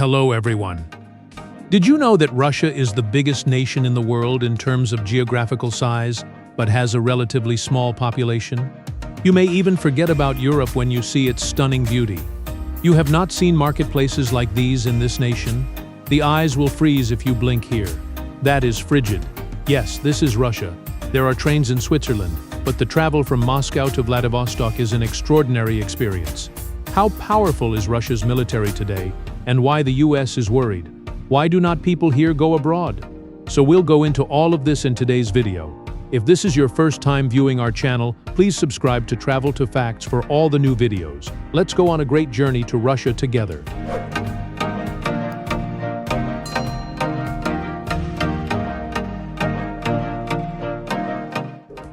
Hello, everyone. Did you know that Russia is the biggest nation in the world in terms of geographical size, but has a relatively small population? You may even forget about Europe when you see its stunning beauty. You have not seen marketplaces like these in this nation? The eyes will freeze if you blink here. That is frigid. Yes, this is Russia. There are trains in Switzerland, but the travel from Moscow to Vladivostok is an extraordinary experience. How powerful is Russia's military today, and why the US is worried? Why do not people here go abroad? So we'll go into all of this in today's video. If this is your first time viewing our channel, please subscribe to Travel to Facts for all the new videos. Let's go on a great journey to Russia together.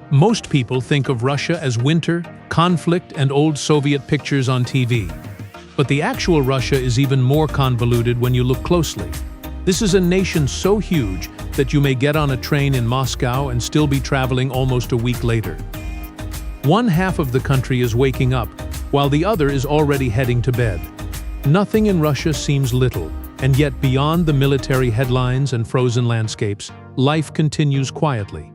Most people think of Russia as winter, conflict, and old Soviet pictures on TV. But the actual Russia is even more convoluted when you look closely. This is a nation so huge that you may get on a train in Moscow and still be traveling almost a week later. One half of the country is waking up, while the other is already heading to bed. Nothing in Russia seems little, and yet beyond the military headlines and frozen landscapes, life continues quietly.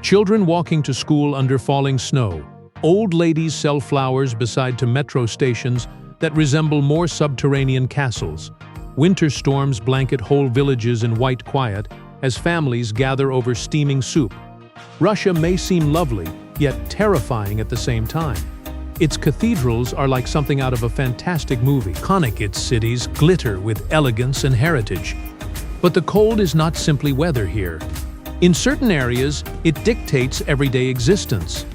Children walking to school under falling snow, old ladies sell flowers beside to metro stations that resemble more subterranean castles. Winter storms blanket whole villages in white quiet as families gather over steaming soup. Russia may seem lovely, yet terrifying at the same time. Its cathedrals are like something out of a fantastic movie. Its cities glitter with elegance and heritage. But the cold is not simply weather here. In certain areas, it dictates everyday existence.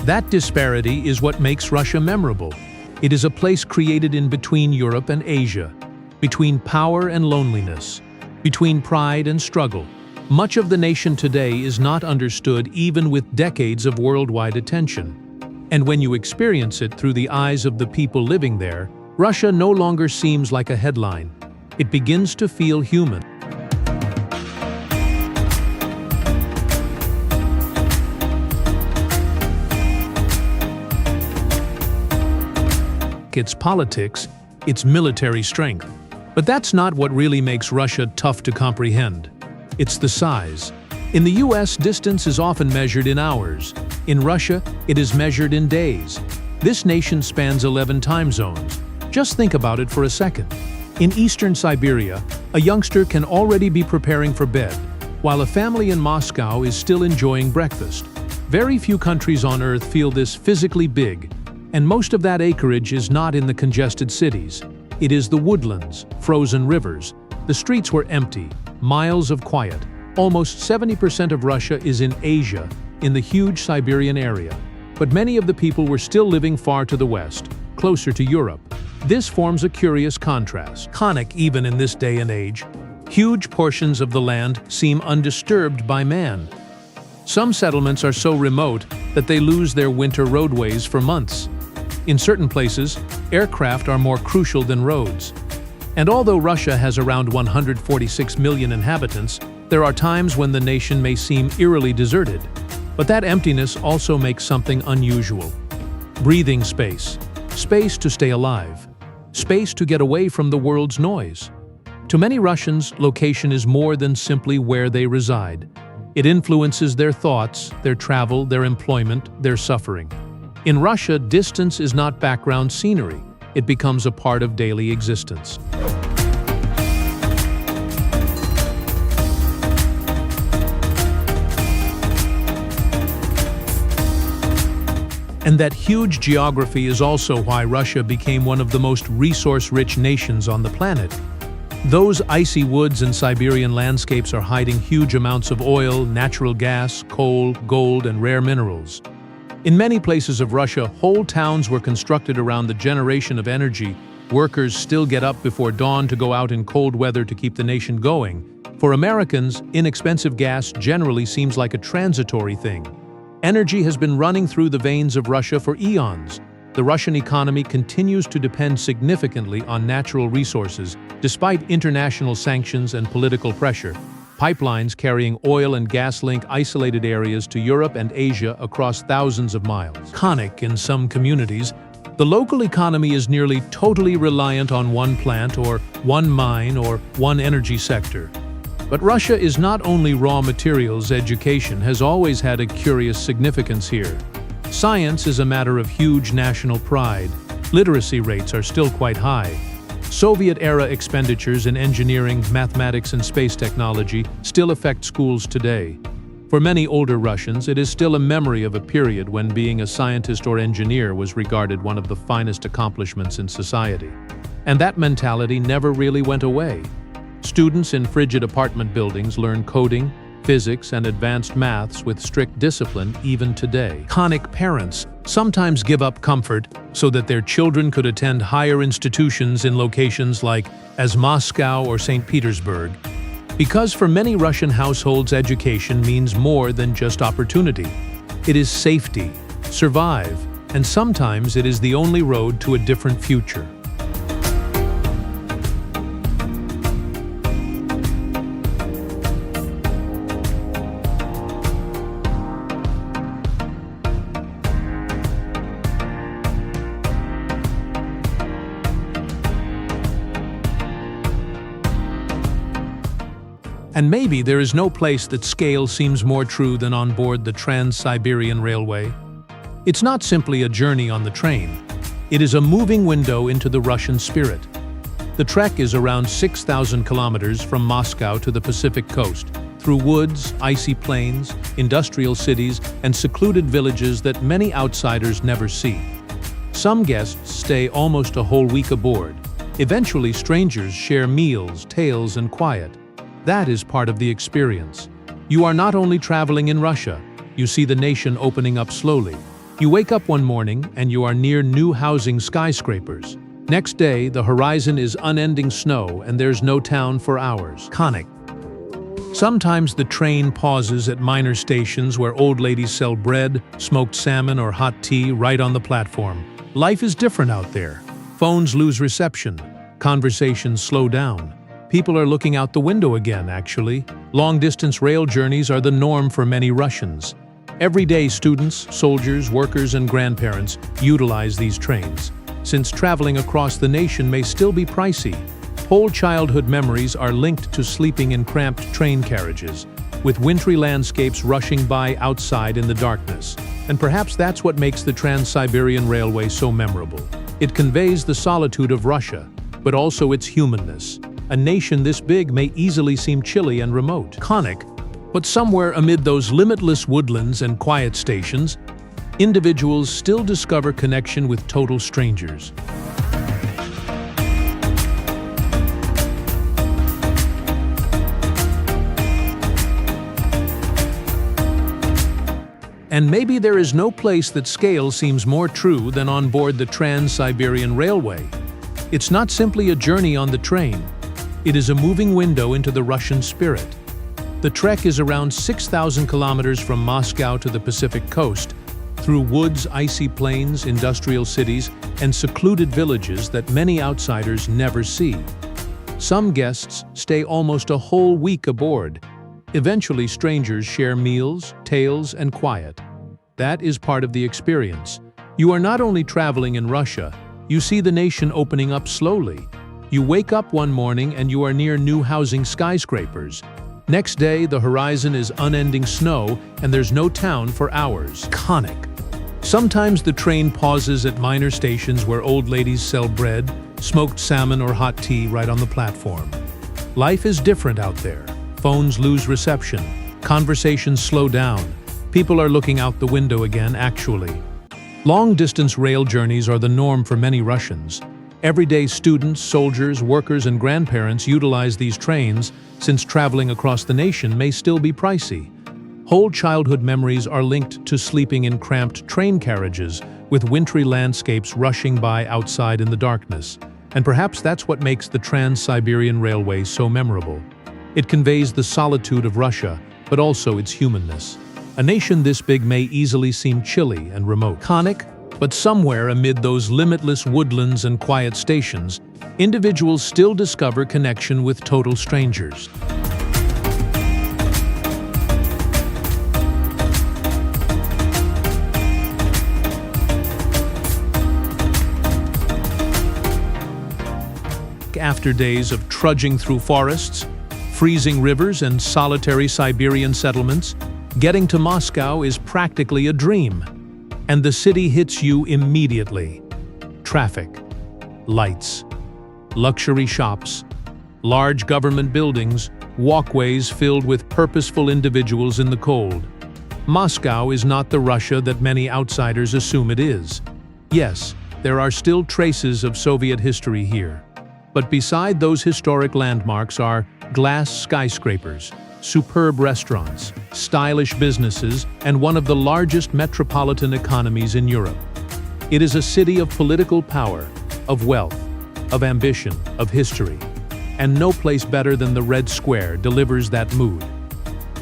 That disparity is what makes Russia memorable. It is a place created in between Europe and Asia, between power and loneliness, between pride and struggle. Much of the nation today is not understood even with decades of worldwide attention. And when you experience it through the eyes of the people living there, Russia no longer seems like a headline. It begins to feel human. Its politics, its military strength. But that's not what really makes Russia tough to comprehend. It's the size. In the US, distance is often measured in hours. In Russia, it is measured in days. This nation spans 11 time zones. Just think about it for a second. In eastern Siberia, a youngster can already be preparing for bed, while a family in Moscow is still enjoying breakfast. Very few countries on Earth feel this physically big, and most of that acreage is not in the congested cities. It is the woodlands, frozen rivers. The streets were empty, miles of quiet. Almost 70% of Russia is in Asia, in the huge Siberian area. But many of the people were still living far to the west, closer to Europe. This forms a curious contrast. Even in this day and age, huge portions of the land seem undisturbed by man. Some settlements are so remote that they lose their winter roadways for months. In certain places, aircraft are more crucial than roads. And although Russia has around 146 million inhabitants, there are times when the nation may seem eerily deserted. But that emptiness also makes something unusual. Breathing space. Space to stay alive. Space to get away from the world's noise. To many Russians, location is more than simply where they reside. It influences their thoughts, their travel, their employment, their suffering. In Russia, distance is not background scenery. It becomes a part of daily existence. And that huge geography is also why Russia became one of the most resource-rich nations on the planet. Those icy woods and Siberian landscapes are hiding huge amounts of oil, natural gas, coal, gold, and rare minerals. In many places of Russia, whole towns were constructed around the generation of energy. Workers still get up before dawn to go out in cold weather to keep the nation going. For Americans, inexpensive gas generally seems like a transitory thing. Energy has been running through the veins of Russia for eons. The Russian economy continues to depend significantly on natural resources, despite international sanctions and political pressure. Pipelines carrying oil and gas link isolated areas to Europe and Asia across thousands of miles. In some communities, The local economy is nearly totally reliant on one plant or one mine or one energy sector. But Russia is not only raw materials. Education has always had a curious significance here. Science is a matter of huge national pride. Literacy rates are still quite high. Soviet-era expenditures in engineering, mathematics, and space technology still affect schools today. For many older Russians, it is still a memory of a period when being a scientist or engineer was regarded one of the finest accomplishments in society. And that mentality never really went away. Students in frigid apartment buildings learn coding, physics, and advanced maths with strict discipline even today. Iconic parents sometimes give up comfort so that their children could attend higher institutions in locations like as Moscow or St. Petersburg. Because for many Russian households, education means more than just opportunity. It is safety, survive, and sometimes it is the only road to a different future. And maybe there is no place that scale seems more true than on board the Trans-Siberian Railway. It's not simply a journey on the train. It is a moving window into the Russian spirit. The trek is around 6,000 kilometers from Moscow to the Pacific coast, through woods, icy plains, industrial cities, and secluded villages that many outsiders never see. Some guests stay almost a whole week aboard. Eventually, strangers share meals, tales, and quiet. That is part of the experience. You are not only traveling in Russia, you see the nation opening up slowly. You wake up one morning and you are near new housing skyscrapers. Next day, the horizon is unending snow and there's no town for hours. Iconic. Sometimes the train pauses at minor stations where old ladies sell bread, smoked salmon, or hot tea right on the platform. Life is different out there. Phones lose reception. Conversations slow down. People are looking out the window again, actually. Long-distance rail journeys are the norm for many Russians. Every day, students, soldiers, workers, and grandparents utilize these trains. Since traveling across the nation may still be pricey, whole childhood memories are linked to sleeping in cramped train carriages, with wintry landscapes rushing by outside in the darkness. And perhaps that's what makes the Trans-Siberian Railway so memorable. It conveys the solitude of Russia, but also its humanness. A nation this big may easily seem chilly and remote. Iconic, but somewhere amid those limitless woodlands and quiet stations, individuals still discover connection with total strangers. And maybe there is no place that scale seems more true than on board the Trans-Siberian Railway. It's not simply a journey on the train. It is a moving window into the Russian spirit. The trek is around 6,000 kilometers from Moscow to the Pacific coast, through woods, icy plains, industrial cities, and secluded villages that many outsiders never see. Some guests stay almost a whole week aboard. Eventually, strangers share meals, tales, and quiet. That is part of the experience. You are not only traveling in Russia, you see the nation opening up slowly. You wake up one morning and you are near new housing skyscrapers. Next day, the horizon is unending snow and there's no town for hours. Iconic. Sometimes the train pauses at minor stations where old ladies sell bread, smoked salmon, or hot tea right on the platform. Life is different out there. Phones lose reception. Conversations slow down. People are looking out the window again, actually. Long-distance rail journeys are the norm for many Russians. Everyday students, soldiers, workers, and grandparents utilize these trains since traveling across the nation may still be pricey. Whole childhood memories are linked to sleeping in cramped train carriages, with wintry landscapes rushing by outside in the darkness. And perhaps that's what makes the Trans-Siberian Railway so memorable. It conveys the solitude of Russia, but also its humanness. A nation this big may easily seem chilly and remote. Iconic, but somewhere amid those limitless woodlands and quiet stations, individuals still discover connection with total strangers. back after days of trudging through forests, freezing rivers, and solitary Siberian settlements. Getting to Moscow is practically a dream. And the city hits you immediately. Traffic, lights, luxury shops, large government buildings, walkways filled with purposeful individuals in the cold. Moscow is not the Russia that many outsiders assume it is. Yes, there are still traces of Soviet history here. But beside those historic landmarks are glass skyscrapers, superb restaurants, stylish businesses, and one of the largest metropolitan economies in Europe. It is a city of political power, of wealth, of ambition, of history. And no place better than the Red Square delivers that mood.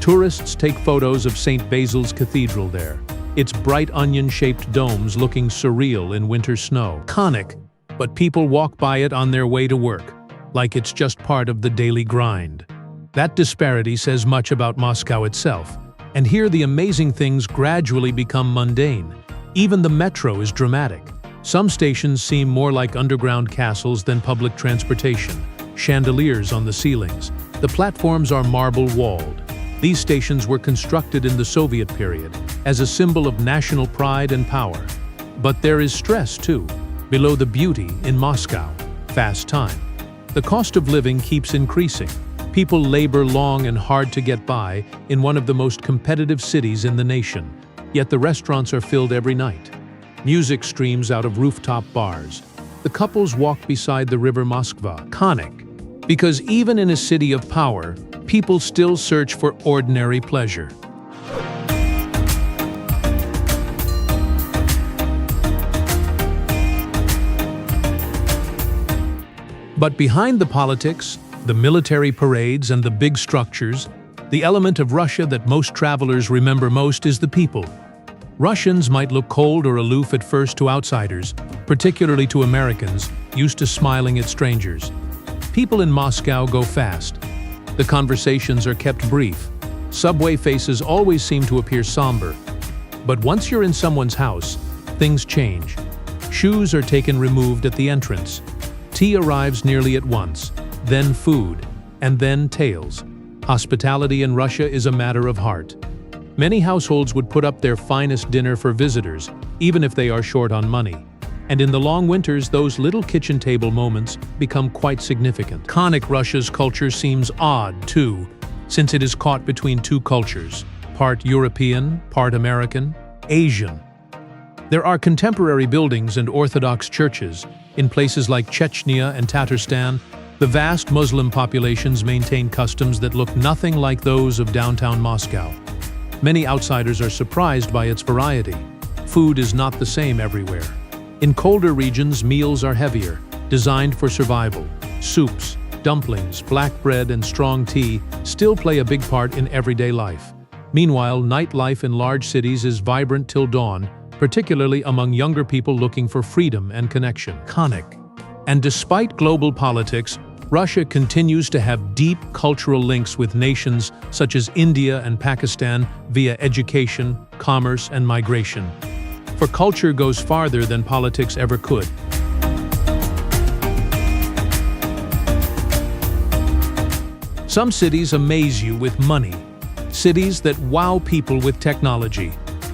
Tourists take photos of St. Basil's Cathedral there, its bright onion-shaped domes looking surreal in winter snow. Iconic, but people walk by it on their way to work, like it's just part of the daily grind. That disparity says much about Moscow itself, and here the amazing things gradually become mundane. Even the metro is dramatic. Some stations seem more like underground castles than public transportation. Chandeliers on the ceilings. The platforms are marble-walled. These stations were constructed in the Soviet period as a symbol of national pride and power. But there is stress, too, below the beauty in Moscow. Fast time. The cost of living keeps increasing. People labor long and hard to get by in one of the most competitive cities in the nation. Yet the restaurants are filled every night. Music streams out of rooftop bars. The couples walk beside the river Moskva. Iconic, because even in a city of power, people still search for ordinary pleasure. But behind the politics, the military parades, and the big structures, the element of Russia that most travelers remember most is the people. Russians might look cold or aloof at first to outsiders, particularly to Americans, used to smiling at strangers. People in Moscow go fast. The conversations are kept brief. Subway faces always seem to appear somber. But once you're in someone's house, things change. Shoes are removed at the entrance. Tea arrives nearly at once, then food, and then tales. Hospitality in Russia is a matter of heart. Many households would put up their finest dinner for visitors, even if they are short on money. And in the long winters, those little kitchen table moments become quite significant. Iconic Russia's culture seems odd, too, since it is caught between two cultures, part European, part American, Asian. There are contemporary buildings and Orthodox churches. In places like Chechnya and Tatarstan, the vast Muslim populations maintain customs that look nothing like those of downtown Moscow. Many outsiders are surprised by its variety. Food is not the same everywhere. In colder regions, meals are heavier, designed for survival. Soups, dumplings, black bread, and strong tea still play a big part in everyday life. Meanwhile, nightlife in large cities is vibrant till dawn, particularly among younger people looking for freedom and connection. Iconic. And despite global politics, Russia continues to have deep cultural links with nations such as India and Pakistan via education, commerce, and migration. For culture goes farther than politics ever could. Some cities amaze you with money, cities that wow people with technology.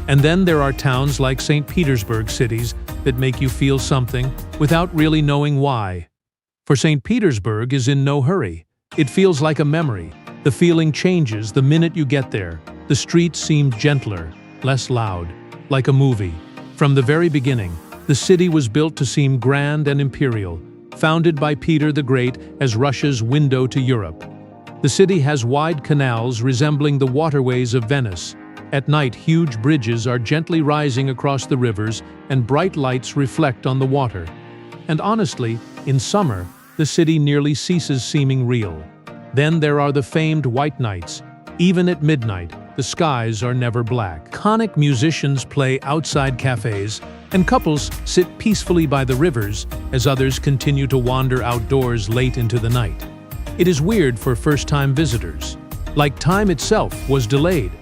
And then there are towns like St. Petersburg cities that make you feel something without really knowing why. For St. Petersburg is in no hurry. It feels like a memory. The feeling changes the minute you get there. The streets seem gentler, less loud, like a movie. From the very beginning, the city was built to seem grand and imperial, founded by Peter the Great as Russia's window to Europe. The city has wide canals resembling the waterways of Venice. At night, huge bridges are gently rising across the rivers and bright lights reflect on the water. And honestly, in summer, the city nearly ceases seeming real. Then there are the famed white nights. Even at midnight, the skies are never black. Iconic musicians play outside cafes, and couples sit peacefully by the rivers as others continue to wander outdoors late into the night. It is weird for first-time visitors, like time itself was delayed.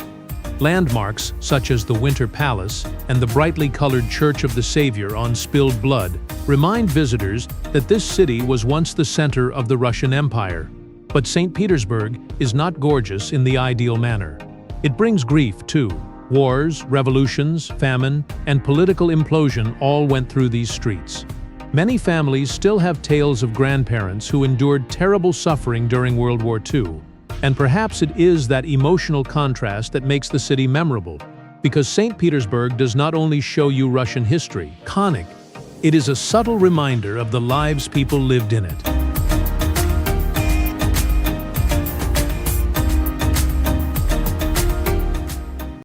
Landmarks such as the Winter Palace and the brightly colored Church of the Savior on Spilled Blood remind visitors that this city was once the center of the Russian Empire. But St. Petersburg is not gorgeous in the ideal manner. It brings grief too. Wars, revolutions, famine, and political implosion all went through these streets. Many families still have tales of grandparents who endured terrible suffering during World War II. And perhaps it is that emotional contrast that makes the city memorable, because St. Petersburg does not only show you Russian history, it is a subtle reminder of the lives people lived in it.